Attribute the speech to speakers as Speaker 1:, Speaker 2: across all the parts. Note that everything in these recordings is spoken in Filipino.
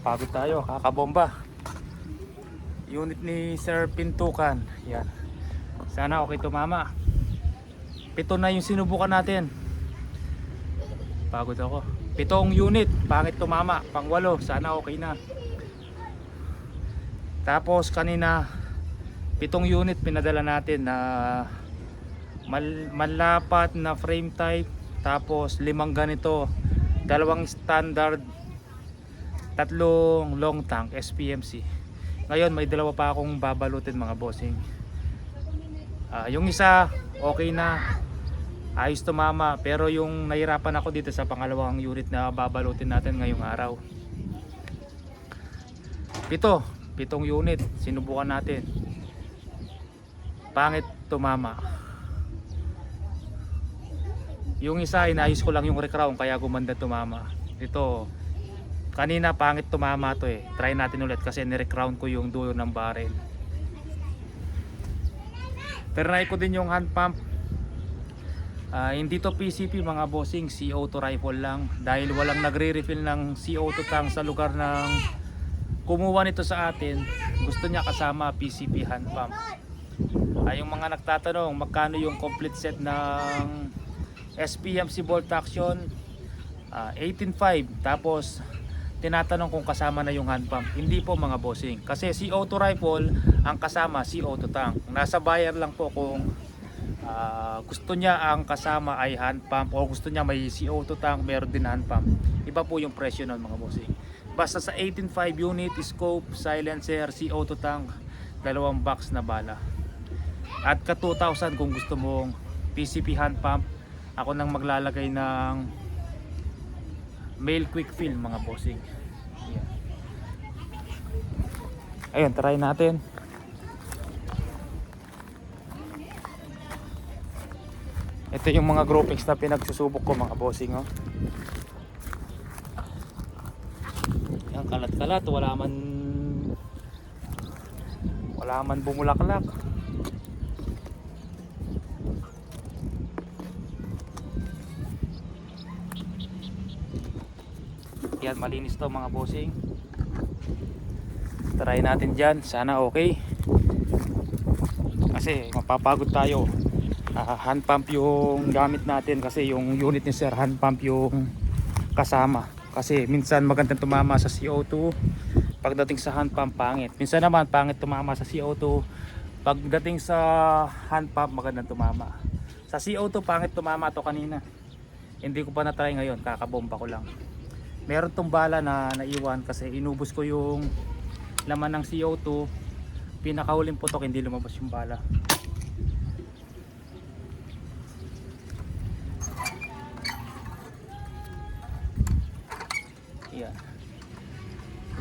Speaker 1: Pagod tayo, kakabomba. Unit ni Sir Pintukan. Yan. Sana okay tumama. 7 na yung sinubukan natin. Pagod ako. 7 unit, pangit tumama. Pang 8, sana okay na. Tapos kanina 7 unit pinadala natin na malapat na frame type. Tapos 5 ganito, 2 standard, 3 long tank SPMC. Ngayon may 2 pa akong babalutin mga bossing. Yung isa okay na, ayos tumama, pero yung nahirapan ako dito sa pangalawang unit na babalutin natin ngayong araw. 7 unit sinubukan natin, pangit tumama. Yung isa inayos ko lang yung recrown kaya gumanda tumama. Ito kanina pangit tumama to eh. Try natin ulit kasi ni-recrown ko yung dulo ng barrel. Try ko din yung hand pump. Hindi to PCP mga bossing, CO2 rifle lang. Dahil walang nagre-refill ng CO2 tank sa lugar ng kumuha nito sa atin. Gusto niya kasama PCP hand pump. Yung mga nagtatanong magkano yung complete set ng SPMC bolt action, 18.5. Tapos tinatanong kung kasama na yung hand pump. Hindi po mga bossing, kasi CO2 rifle ang kasama CO2 tank. Nasa buyer lang po kung gusto niya ang kasama ay hand pump o gusto niya may CO2 tank meron din hand pump. Iba po yung presyo nun mga bossing. Basta sa 18.5 unit, scope, silencer, CO2 tank, 2 box na bala. At ka 2,000 kung gusto mong PCP hand pump. Ako nang maglalagay ng male quick fill mga bossing. Ayan. Ayun, try natin. Ito yung mga groupings na pinagsusubok ko mga bossing, oh. Yan, kalat-kalat, wala man bumulaklak. Yan, malinis to mga bossing. Try natin dyan, sana okay. Kasi mapapagod tayo. Hand pump yung gamit natin kasi yung unit ni Sir hand pump yung kasama. Kasi minsan magandang tumama sa CO2, pagdating sa hand pump pangit. Minsan naman pangit tumama sa CO2, pagdating sa hand pump magandang tumama. Sa CO2 pangit tumama to kanina. Hindi ko pa na-try ngayon, kakabomba ko lang. Meron tong bala na naiwan kasi inubos ko yung laman ng CO2. Pinakahuling putok hindi lumabas yung bala. Yan.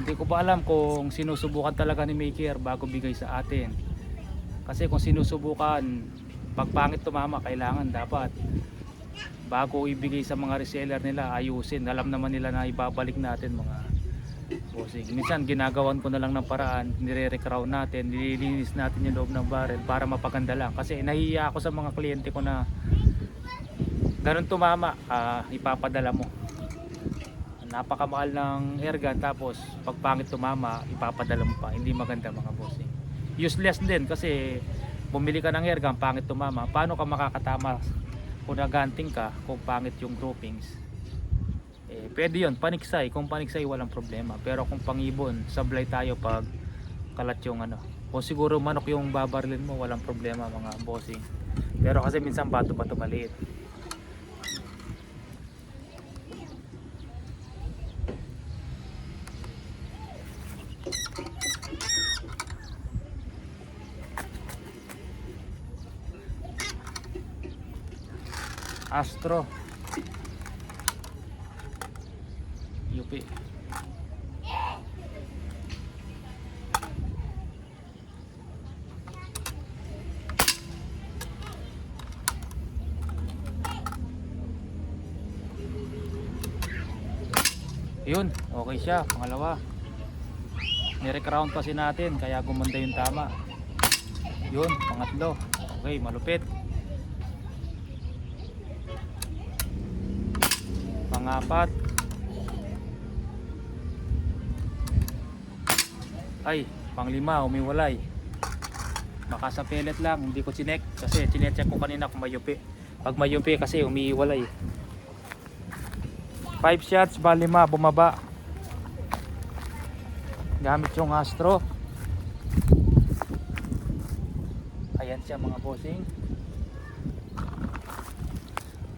Speaker 1: Hindi ko pa alam kung sinusubukan talaga ni maker bago bigay sa atin. Kasi kung sinusubukan, pag pangit tumama, kailangan dapat bago ibigay sa mga reseller nila ayusin. Alam naman nila na ibabalik natin mga bossing. Minsan ginagawan ko na lang ng paraan, nire-recrown natin, nililinis natin yung loob ng barrel para mapaganda lang. Kasi nahihiya ako sa mga kliyente ko na ganun tumama, ipapadala mo. Napakamahal ng airgun, tapos pag pangit tumama, ipapadala mo pa. Hindi maganda mga bossing. Useless din kasi bumili ka ng airgun, pangit tumama. Paano ka makakatama kung naganting ka kung pangit yung groupings? Pwede yun, paniksay. Kung paniksay walang problema, pero kung pangibon, sablay tayo pag kalat yung ano. O siguro manok yung babarilin mo, walang problema mga bossing. Pero kasi minsan bato-bato maliit. Astro UP. Yun, okay siya, pangalawa. Ni-recrown kasi natin kaya gumanda yung tama. Yun, pangatlo. Okay, malupit. Pangapat. Ay, panglima, umiwalay. Baka sa pellet lang, hindi ko chinek kasi chinecheck ko kanina kung mayupi. Pag mayupi kasi umiiwalay. 5 shots, balima, bumaba. Gamit yung Astro. Ayan siya mga bossing.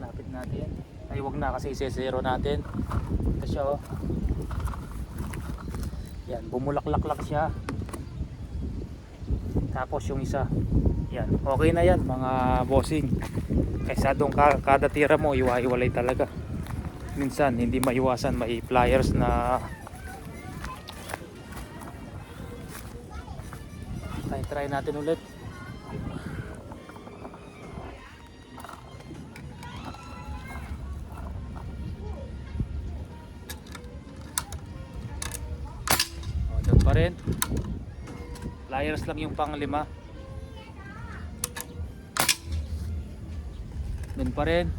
Speaker 1: Lapit natin. Ay wag na kasi ise-zero natin. Ito siya oh. Yan, bumulaklak lang siya. Tapos yung isa. Yan, okay na yan mga bossing. Kaysa doon kada tira mo iwa-iwalay talaga. Minsan hindi maiwasan, may pliers na try natin ulit. O, doon pa rin. Pliers lang yung panglima. Doon pa rin.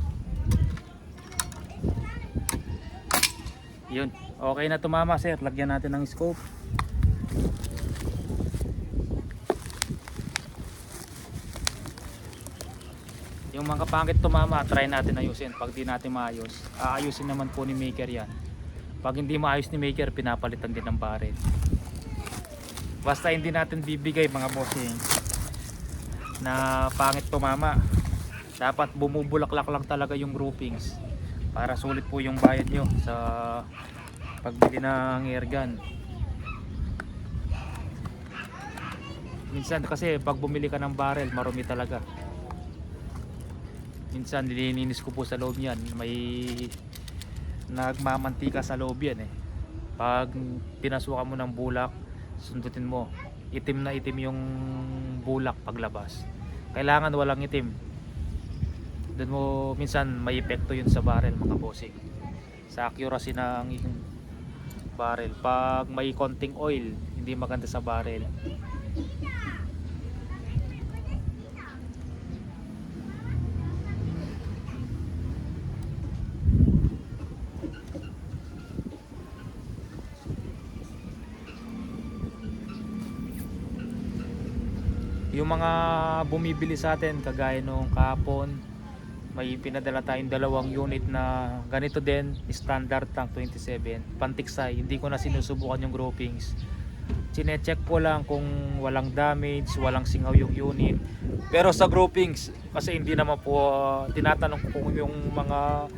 Speaker 1: Yun, okay na tumama sir. Lagyan natin ng scope. Yung mga pangit tumama, try natin ayusin. Pag di natin maayos, aayusin naman po ni maker yan. Pag hindi maayos ni maker, pinapalitan din ng barrel. Basta hindi natin bibigay mga bossing na pangit tumama. Dapat bumubulaklak lang talaga yung groupings para sulit po yung bayad nyo sa pagbili ng airgun. Minsan kasi pag bumili ka ng barrel, marumi talaga. Minsan nililinis ko po sa loob yan, may nagmamantika sa loob yan eh. Pag pinasukan mo ng bulak, sundutin mo, itim na itim yung bulak paglabas. Kailangan walang itim. Doon mo minsan may epekto yun sa barrel mga bossing, sa accuracy ng barrel. Pag may konting oil, hindi maganda sa barrel. Yung mga bumibili sa atin kagaya nung kahapon, may pinadala tayong 2 unit na ganito din, standard tank 27 pantiksay. Hindi ko na sinusubukan yung groupings, chinecheck ko lang kung walang damage, walang singaw yung unit. Pero sa groupings kasi hindi naman po tinatanong ko kung yung mga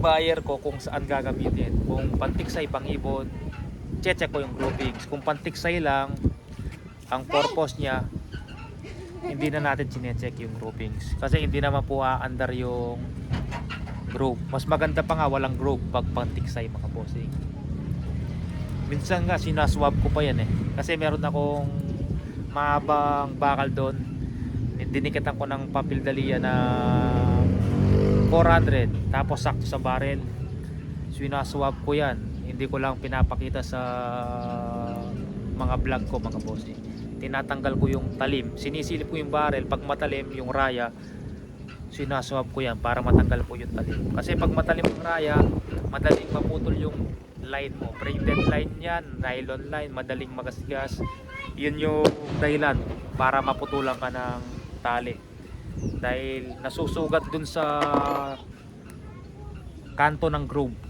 Speaker 1: buyer ko kung saan gagamitin. Kung pantiksay pang ibon, check ko yung groupings. Kung pantiksay lang ang purpose niya, hindi na natin chinecheck yung groupings kasi hindi naman po aandar yung group. Mas maganda pa nga walang group pag pantiksay mga bossing. Minsan nga sinaswab ko pa yan eh, kasi meron akong mahabang bakal doon, dinikitan ko ng papel dahlia na 400 tapos sakto sa barrel. Sinaswab ko yan, hindi ko lang pinapakita sa mga vlog ko mga bossing. Tinatanggal ko yung talim, sinisilip ko yung barrel. Pag matalim yung raya, sinaswab ko yan para matanggal po yung talim. Kasi pag matalim yung raya, madaling maputol yung line mo. Braided line yan, nylon line, madaling magasgas. Yun yung dahilan para maputulan ka ng tali, dahil nasusugat dun sa kanto ng groove.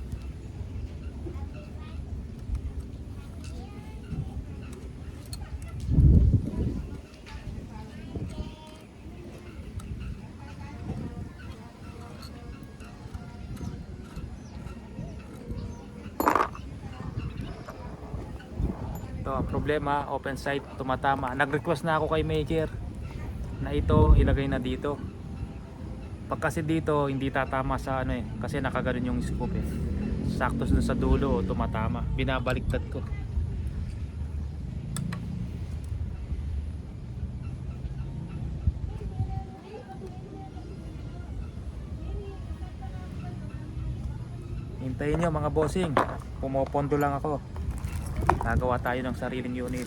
Speaker 1: Ito, problema, open sight, tumatama. Nag-request na ako kay maker na ito ilagay na dito. Pag kasi dito hindi tatama sa ano eh, kasi nakaganon yung scoop eh. Sakto dun sa dulo, tumatama. Binabaliktad ko. Hintayin nyo mga bossing, pumopondo lang ako. Nagawa tayo ng sariling unit.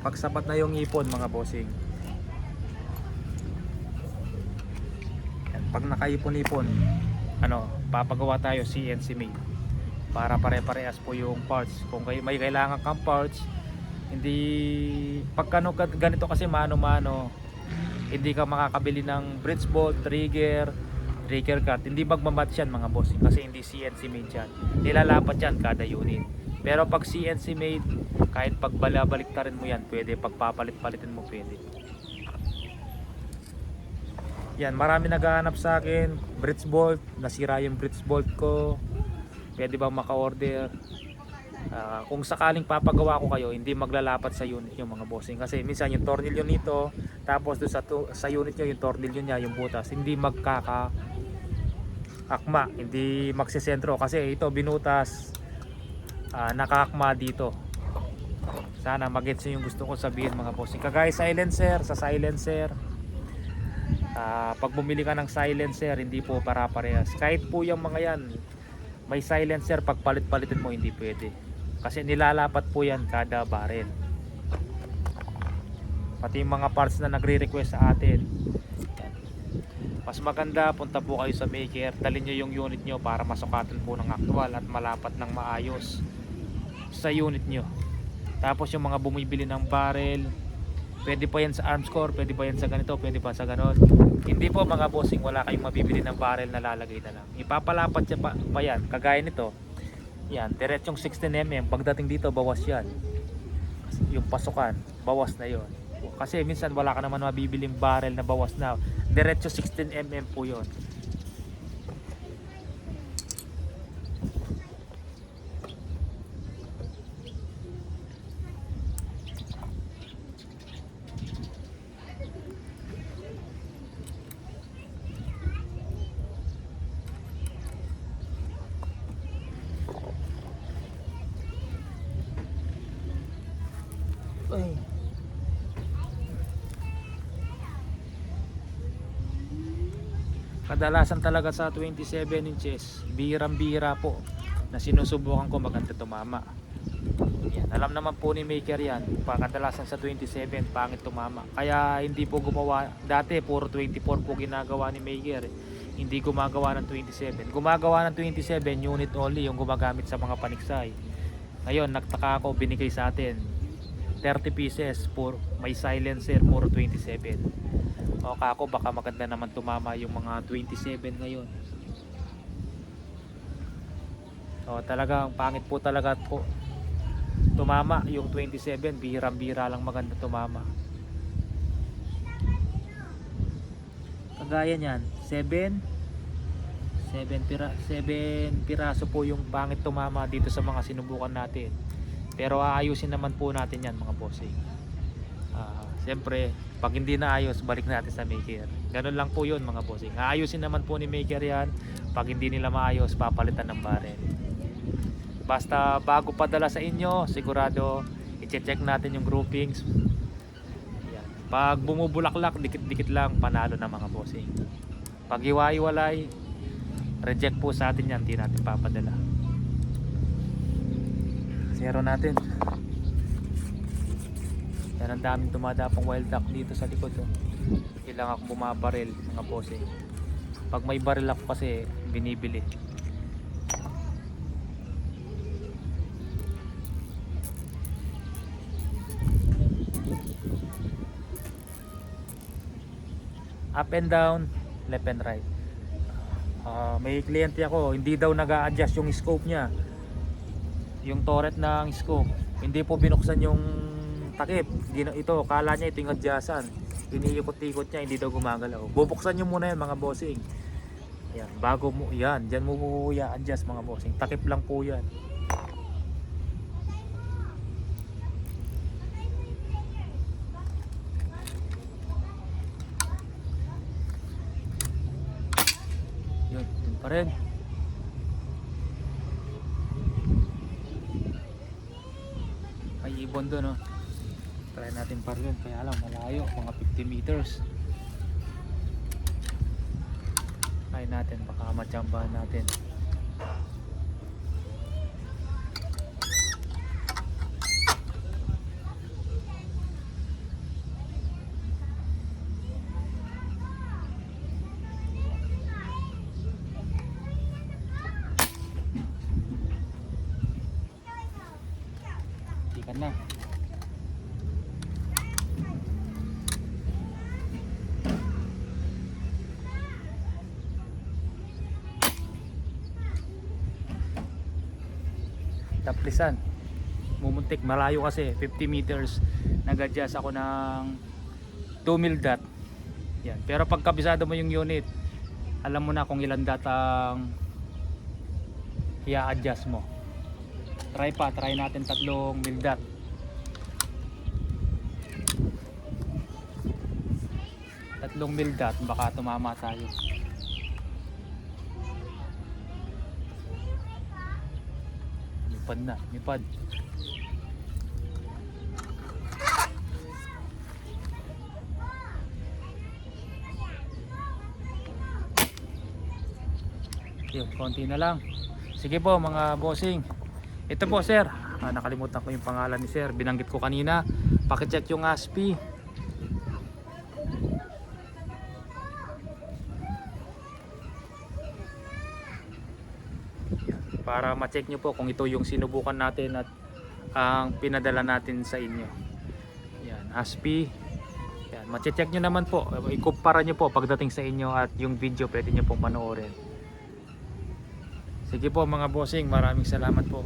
Speaker 1: Pag sapat na yung ipon mga bossing, yan. pag nakaipon-ipon, papagawa tayo CNC made para pare-parehas po yung parts. Kung may kailangan kang parts, hindi pagkano ganito kasi mano-mano, hindi ka makakabili ng bridge bolt, trigger cut, hindi magmamatch yan mga boss, kasi hindi CNC made yan, nilalapat yan kada unit. Pero pag CNC made, kahit pagbalabalik-tarin mo yan pwede, pagpapalit-palitin mo pwede yan. Marami naghahanap sa akin bridge bolt, nasira yung bridge bolt ko, pwede bang maka-order? Kung sakaling papagawa ko kayo, hindi maglalapat sa unit yung mga bossing, kasi minsan yung tornilyo nito tapos doon sa unit nyo, yung tornilyo nya, yung butas, hindi akma, hindi magsisentro, kasi ito binutas, nakaakma dito. Sana magets yung gusto ko sabihin mga bossing. Kagaya silencer, sa silencer, pag bumili ka ng silencer, hindi po para-parehas. Kahit po yung mga yan may silencer, pag palit-palitin mo hindi pwede, kasi nilalapat po yan kada barrel. Pati yung mga parts na nagre-request sa atin, mas maganda punta po kayo sa maker, dalhin nyo yung unit nyo para masukatan po ng actual at malapat ng maayos sa unit nyo. Tapos yung mga bumibili ng barrel, pwede pa yan sa Armscore, pwede pa yan sa ganito, pwede pa sa ganon. Hindi po mga bossing, wala kayong mabibili ng barrel na lalagay na lang, ipapalapat siya pa yan. Kagaya nito, yan, diretsong 16mm, pagdating dito bawas yan, yung pasukan bawas na yon, kasi minsan wala ka naman mabibiling barrel na bawas na, diretso 16mm po yon. Ay. Kadalasan talaga sa 27 inches, bihirang-bihira po na sinusubukan ko maganda tumama. Yan, alam naman po ni maker yan, kadalasan sa 27 pangit tumama. Kaya hindi po gumawa, dati puro 24 po ginagawa ni maker, hindi gumagawa ng 27. Gumagawa ng 27 unit only, yung gumagamit sa mga paniksay. Ngayon nagtaka ako, binigay sa atin 30 pieces, may silencer, puro 27. O kako, baka maganda naman tumama yung mga 27 ngayon. O talagang pangit po talaga po tumama yung 27, bihirang-bihira lang maganda tumama. Kagaya niyan, 7 piraso po yung pangit tumama dito sa mga sinubukan natin. Pero aayusin naman po natin yan mga bossing. Siyempre pag hindi na ayos, balik natin sa maker. Ganun lang po yun mga bossing. Aayusin naman po ni maker yan. Pag hindi nila maayos, papalitan ng barrel. Basta bago padala sa inyo, sigurado i-check natin yung groupings. Yan. Pag bumubulaklak, dikit-dikit lang, panalo na mga bossing. Pag hiwa-hiwalay, reject po sa atin yan, hindi natin papadala. Zero natin. Yan, ang daming dumadapong wild duck dito sa likod. Kailangan akong bumabaril mga bossing. Pag may baril ako kasi binibili. Up and down, left and right. May kliyente ako, hindi daw nag-a-adjust yung scope niya, yung turret ng scope, hindi po binuksan yung takip. Ito, kala niya ito yung adjustan, iniikot-ikot niya, hindi daw gumagalaw. Bubuksan nyo muna yan mga bossing. Yan, bago mo, yan, dyan mo po i-adjust mga bossing. Takip lang po yan. Yun pa rin. May ibon doon, oh. Try natin pa rin, kaya lang malayo, mga 50 meters. Try natin, baka matsambahan natin. Taplisan. Mumuntik, malayo kasi 50 meters. Nag-adjust ako ng 2 mil dot. Yan. Pero pag kabisado mo yung unit, alam mo na kung ilan dot ang i-adjust mo. Try natin 3 mil dot. Tatlong mil dot, baka tumama tayo. Mipad na, mipad. Yun, konti na lang. Sige po mga bossing. Ito po sir, nakalimutan ko yung pangalan ni sir. Binanggit ko kanina. Pakicheck yung ASPI. Para ma-check nyo po kung ito yung sinubukan natin at ang pinadala natin sa inyo. Yan, ASPI. Yan, ma-check nyo naman po. Ikumpara nyo po pagdating sa inyo at yung video pwede nyo pong panoorin. Sige po mga bossing, maraming salamat po.